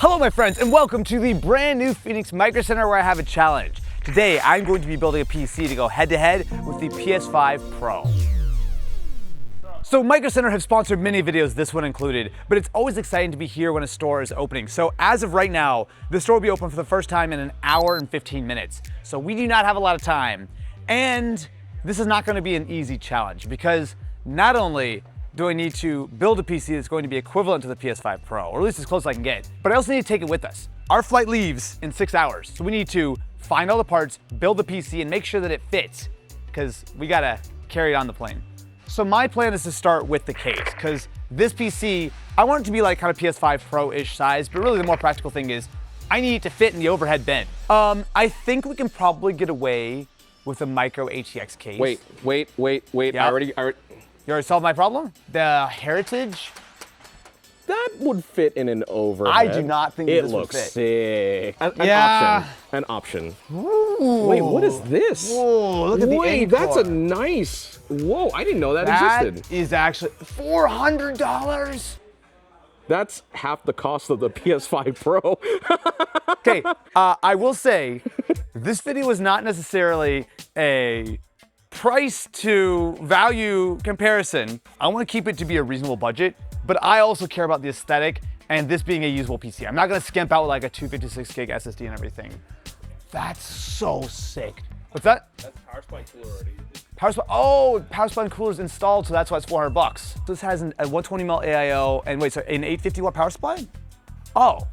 Hello my friends and welcome to the brand new Phoenix Micro Center where I have a challenge. Today I'm going to be building a PC to go head to head with the PS5 Pro. So Micro Center have sponsored many videos, this one included, but it's always exciting to be here when a store is opening. So as of right now, the store will be open for the first time in an hour and 15 minutes. So we do not have a lot of time. And this is not going to be an easy challenge because not only do I need to build a PC that's going to be equivalent to the PS5 Pro, or at least as close as I can get, but I also need to take it with us. Our flight leaves in 6 hours, so we need to find all the parts, build the PC, and make sure that it fits, because we gotta carry it on the plane. So my plan is to start with the case, because this PC, I want it to be like kind of PS5 Pro-ish size, but really the more practical thing is, I need it to fit in the overhead bin. I think we can probably get away with a micro ATX case. Wait. Yep. I already. You already solved my problem? The Heritage? That would fit in an overhead. I do not think it this looks would fit. Sick. Yeah. An option. Ooh. Wait, what is this? Whoa, look at the Wait, Encore. that's a nice. Whoa, I didn't know that existed. That is actually $400. That's half the cost of the PS5 Pro. Okay, I will say, this video is not necessarily a price to value comparison. I want to keep it to be a reasonable budget, but I also care about the aesthetic and this being a usable PC. I'm not going to skimp out with like a 256 gig SSD and everything. That's so sick. What's that? That's power supply cooler already. Power supply, oh, power supply and cooler's installed, so that's why it's $400. This has a 120mm AIO and wait, so an 850 watt power supply? Oh.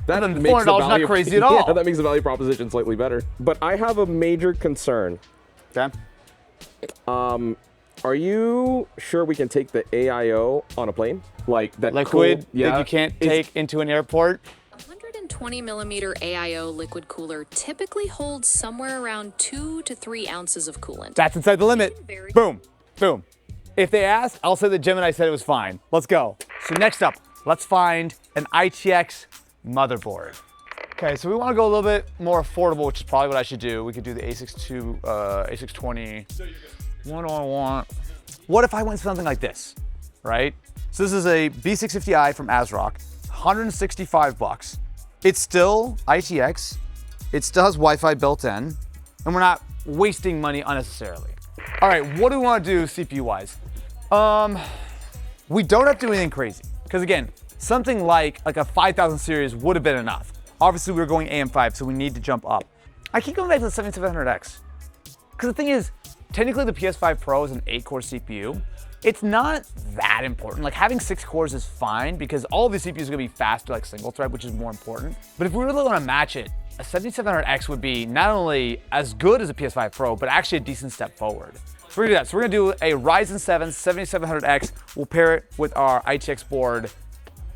That then makes $400 the not value, crazy at all. Yeah, that makes the value proposition slightly better. But I have a major concern. Okay. Are you sure we can take the AIO on a plane? Like that Liquid cool, yeah, that you can't take into an airport? 120mm AIO liquid cooler typically holds somewhere around 2 to 3 ounces of coolant. That's inside the limit. Boom, boom. If they ask, I'll say that Gemini said it was fine. Let's go. So next up, let's find an ITX motherboard. Okay, so we want to go a little bit more affordable, which is probably what I should do. We could do the A620. What do I want? What if I went something like this, right? So this is a B650i from ASRock, 165 bucks. It's still ITX, it still has Wi-Fi built in, and we're not wasting money unnecessarily. All right, what do we want to do CPU-wise? We don't have to do anything crazy, because again, something like a 5000 series would have been enough. Obviously, we're going AM5, so we need to jump up. I keep going back to the 7700X, because the thing is, technically the PS5 Pro is an 8-core CPU. It's not that important. Like having 6 cores is fine because all of these CPUs are gonna be faster like single thread, which is more important. But if we really wanna match it, a 7700X would be not only as good as a PS5 Pro, but actually a decent step forward. So we're gonna do that. So we're gonna do a Ryzen 7 7700X. We'll pair it with our ITX board,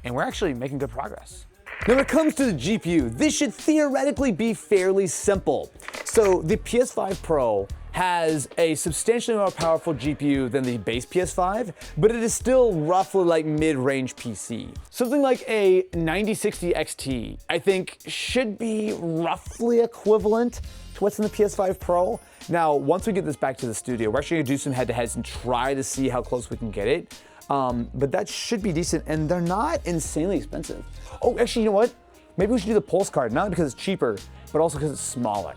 and we're actually making good progress. Now when it comes to the GPU, this should theoretically be fairly simple. So the PS5 Pro has a substantially more powerful GPU than the base PS5, but it is still roughly like mid-range PC. Something like a 9060 XT, I think should be roughly equivalent to what's in the PS5 Pro. Now, once we get this back to the studio, we're actually gonna do some head-to-heads and try to see how close we can get it. But that should be decent, and they're not insanely expensive. Oh, actually, you know what? Maybe we should do the Pulse card, not because it's cheaper, but also because it's smaller.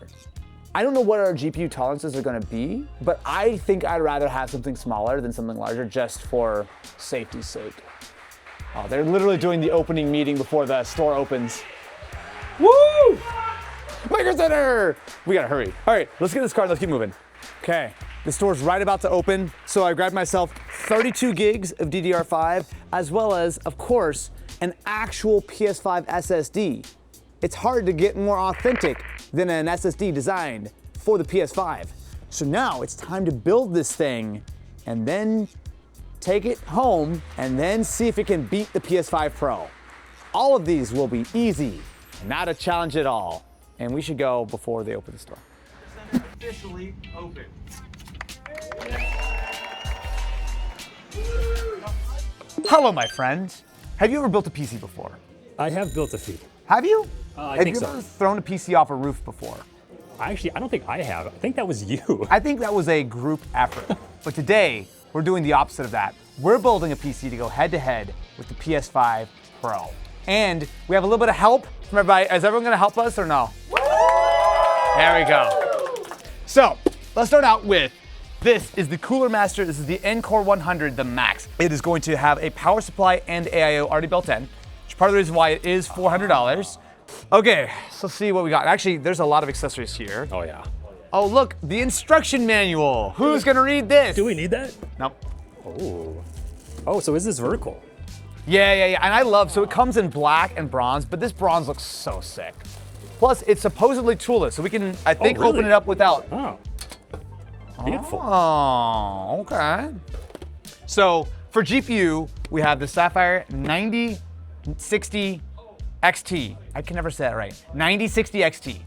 I don't know what our GPU tolerances are gonna be, but I think I'd rather have something smaller than something larger just for safety's sake. Oh, they're literally doing the opening meeting before the store opens. Woo! Micro Center! We gotta hurry. All right, let's get this card, let's keep moving. Okay, the store's right about to open, so I grabbed myself 32 gigs of DDR5, as well as, of course, an actual PS5 SSD. It's hard to get more authentic than an SSD designed for the PS5. So now it's time to build this thing and then take it home and then see if it can beat the PS5 Pro. All of these will be easy, not a challenge at all. And we should go before they open the store. Officially open. Hello, my friends. Have you ever built a PC before? I have built a few. Have you? I Have think you so. ever thrown a PC off a roof before? I don't think I have. I think that was you. I think that was a group effort. But today, we're doing the opposite of that. We're building a PC to go head-to-head with the PS5 Pro. And we have a little bit of help from everybody. Is everyone gonna help us or no? There we go. So let's start out with, this is the Cooler Master. This is the Encore 100, the Max. It is going to have a power supply and AIO already built in, which is part of the reason why it is $400. Okay, so let's see what we got. Actually, there's a lot of accessories here. Oh yeah. Oh look, the instruction manual. Who's gonna read this? Do we need that? Nope. Oh. Oh, so is this vertical? Yeah. And I love, so it comes in black and bronze, but this bronze looks so sick. Plus, it's supposedly toolless, so we can, I think, really? open it up without. Oh. Beautiful. Oh, okay. So for GPU, we have the Sapphire 9060 XT. I can never say that right. 9060 XT,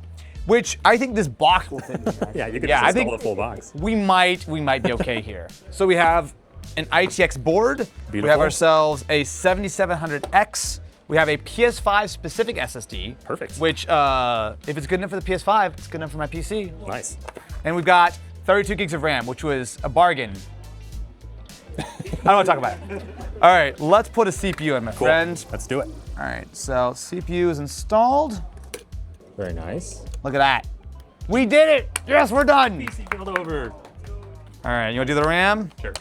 which I think this box will fit in. Yeah, you can Yeah, I just think install the full box. We might be okay here. So we have an ITX board. We have Beautiful. ourselves a 7700X. We have a PS5 specific SSD. Perfect. Which, if it's good enough for the PS5, it's good enough for my PC. Nice. And we've got 32 gigs of RAM, which was a bargain. I don't want to talk about it. All right, let's put a CPU in, my Cool. friend. Let's do it. All right, so CPU is installed. Very nice. Look at that. We did it! Yes, we're done! PC build over. All right, you want to do the RAM? Sure.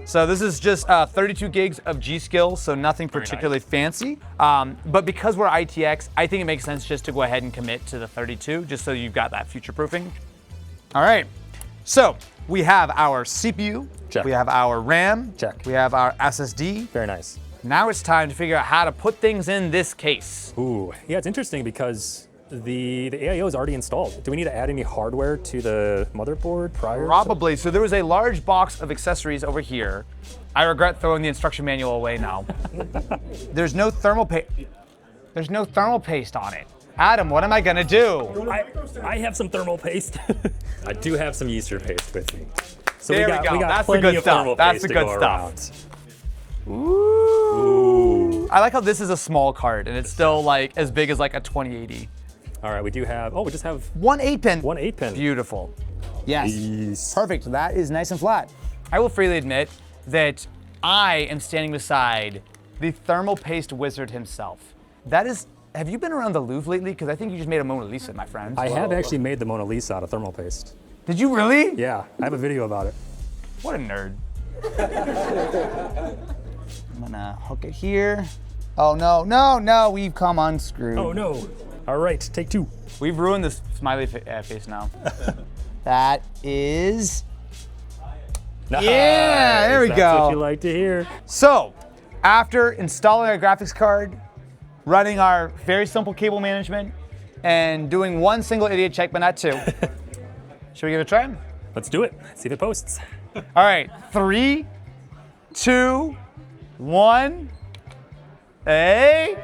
So this is just 32 gigs of G-Skill, so nothing Very particularly fancy. But because we're ITX, I think it makes sense just to go ahead and commit to the 32, just so you've got that future-proofing. All right, so we have our CPU, Check. we have our RAM, Check. we have our SSD. Very nice. Now it's time to figure out how to put things in this case. Ooh. Yeah, it's interesting because the AIO is already installed. Do we need to add any hardware to the motherboard prior? Probably. So there was a large box of accessories over here. I regret throwing the instruction manual away now. There's no thermal paste. There's no thermal paste on it. Adam, what am I gonna do? I have some thermal paste. I do have some yeaster paste with me. So There we we got, go. we got That's the plenty good of stuff. thermal That's paste the to good go stuff. around. Ooh. I like how this is a small card and it's still like as big as like a 2080. All right, we do have, we just have One 8-pin. one 8-pin. Beautiful. Yes. Yes. Perfect. That is nice and flat. I will freely admit that I am standing beside the thermal paste wizard himself. That is, have you been around the Louvre lately? Because I think you just made a Mona Lisa, my friend. I have actually made the Mona Lisa out of thermal paste. Did you really? Yeah, I have a video about it. What a nerd. I'm gonna hook it here. Oh no, we've come unscrewed. Oh no. All right, take two. We've ruined this smiley face now. That is, Nice. Yeah, there we That's go. what you like to hear. so after installing our graphics card, running our very simple cable management, and doing one single idiot check, but not two, should we give it a try? Let's do it. See if it posts. All right, 3, 2, 1. Hey,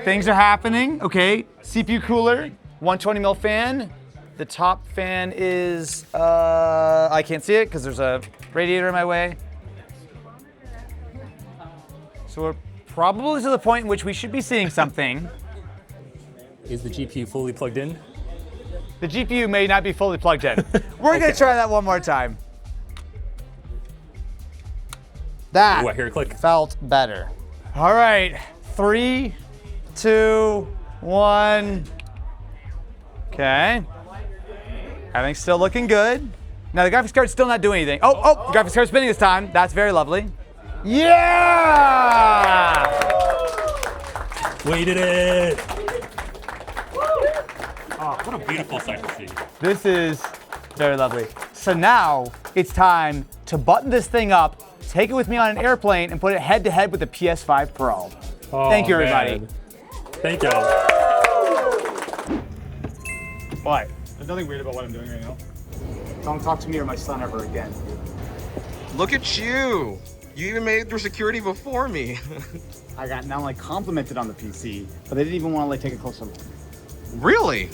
things are happening. Okay, CPU cooler, 120 mil fan. The top fan is, I can't see it because there's a radiator in my way. So we're probably to the point in which we should be seeing something. Is the GPU fully plugged in? The GPU may not be fully plugged in. We're gonna try that one more time. That Ooh, I hear a click. felt better. All right, 3, 2, 1. Okay. Everything's still looking good. Now the graphics card's still not doing anything. Oh, the graphics card's spinning this time. That's very lovely. Yeah! We did it! Oh, what a beautiful sight to see. This is very lovely. So now it's time to button this thing up, take it with me on an airplane, and put it head to head with the PS5 Pro. Oh, Thank you, everybody. man. Thank you. What? There's nothing weird about what I'm doing right now. Don't talk to me or my son ever again. Look at you! You even made it through security before me. I got not only complimented on the PC, but they didn't even want to like take a closer look. Really?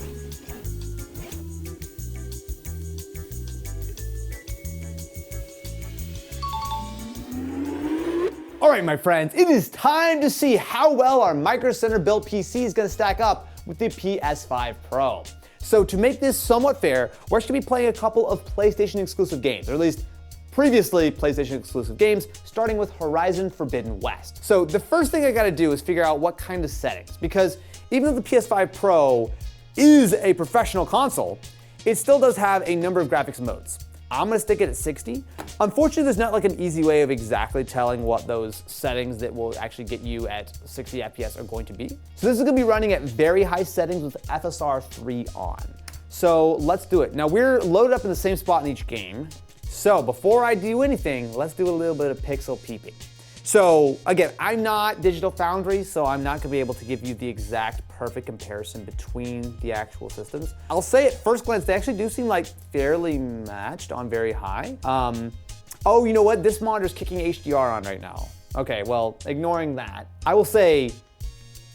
All right, my friends, it is time to see how well our Micro Center built PC is going to stack up with the PS5 Pro. So to make this somewhat fair, we're actually going to be playing a couple of PlayStation exclusive games, or at least previously PlayStation exclusive games, starting with Horizon Forbidden West. So the first thing I gotta do is figure out what kind of settings, because even though the PS5 Pro is a professional console, it still does have a number of graphics modes. I'm gonna stick it at 60. Unfortunately, there's not like an easy way of exactly telling what those settings that will actually get you at 60 FPS are going to be. So this is gonna be running at very high settings with FSR 3 on. So let's do it. Now we're loaded up in the same spot in each game. So before I do anything, let's do a little bit of pixel peeping. So again, I'm not Digital Foundry, so I'm not gonna be able to give you the exact perfect comparison between the actual systems. I'll say at first glance, they actually do seem like fairly matched on very high. Oh, you know what? This monitor's kicking HDR on right now. Okay, well, ignoring that, I will say,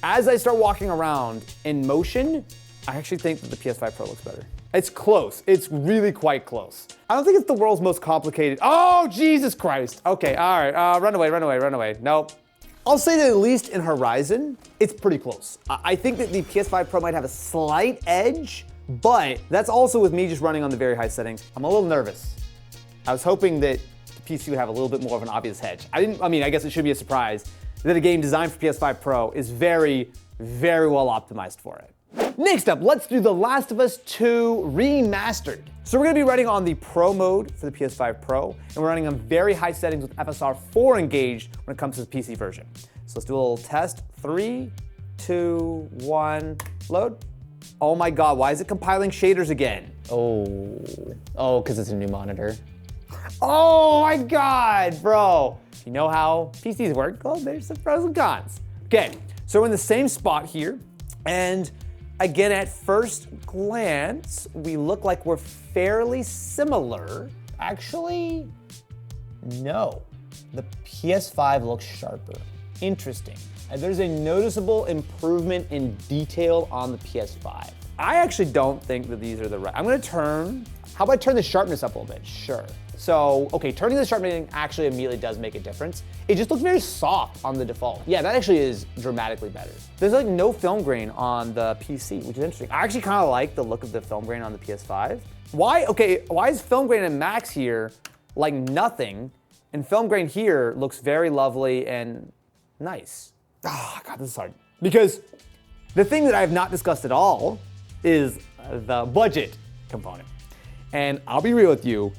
as I start walking around in motion, I actually think that the PS5 Pro looks better. It's close. It's really quite close. I don't think it's the world's most complicated. Oh, Jesus Christ. Okay, all right. Run away. Nope. I'll say that at least in Horizon, it's pretty close. I think that the PS5 Pro might have a slight edge, but that's also with me just running on the very high settings. I'm a little nervous. I was hoping that the PC would have a little bit more of an obvious edge. I guess it should be a surprise that a game designed for PS5 Pro is very, very well optimized for it. Next up, let's do The Last of Us 2 Remastered. So we're gonna be running on the Pro mode for the PS5 Pro, and we're running on very high settings with FSR 4 engaged when it comes to the PC version. So let's do a little test. 3, 2, 1, load. Oh my God, why is it compiling shaders again? Oh, because it's a new monitor. Oh my God, bro. If you know how PCs work, well, there's some pros and cons. Okay, so we're in the same spot here, and again, at first glance, we look like we're fairly similar. Actually, no. The PS5 looks sharper. Interesting. There's a noticeable improvement in detail on the PS5. I actually don't think that these are the right. How about I turn the sharpness up a little bit? Sure. So, okay, turning the sharpening actually immediately does make a difference. It just looks very soft on the default. Yeah, that actually is dramatically better. There's like no film grain on the PC, which is interesting. I actually kind of like the look of the film grain on the PS5. Why is film grain in Max here like nothing, and film grain here looks very lovely and nice? Oh, God, this is hard. Because the thing that I have not discussed at all is the budget component. And I'll be real with you,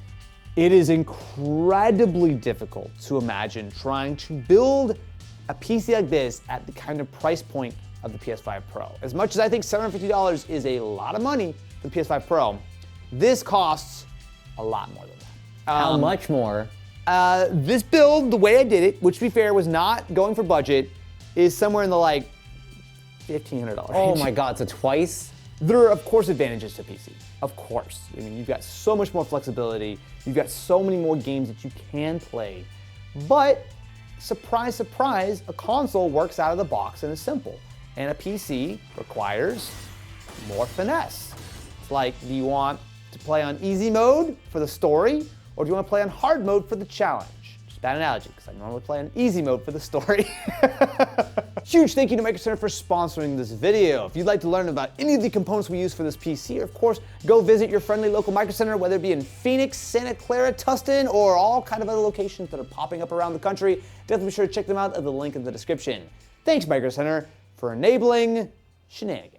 it is incredibly difficult to imagine trying to build a PC like this at the kind of price point of the PS5 Pro. As much as I think $750 is a lot of money for the PS5 Pro, this costs a lot more than that. How much more? This build, the way I did it, which to be fair was not going for budget, is somewhere in the like $1,500 range. Oh my God, so twice? There are, of course, advantages to PC. Of course. I mean, you've got so much more flexibility. You've got so many more games that you can play. But, surprise, surprise, a console works out of the box and is simple. And a PC requires more finesse. It's like, do you want to play on easy mode for the story, or do you want to play on hard mode for the challenge? Just a bad analogy, because I normally play on easy mode for the story. Huge thank you to Micro Center for sponsoring this video. If you'd like to learn about any of the components we use for this PC, of course, go visit your friendly local Micro Center, whether it be in Phoenix, Santa Clara, Tustin, or all kind of other locations that are popping up around the country. Definitely be sure to check them out at the link in the description. Thanks, Micro Center, for enabling shenanigans.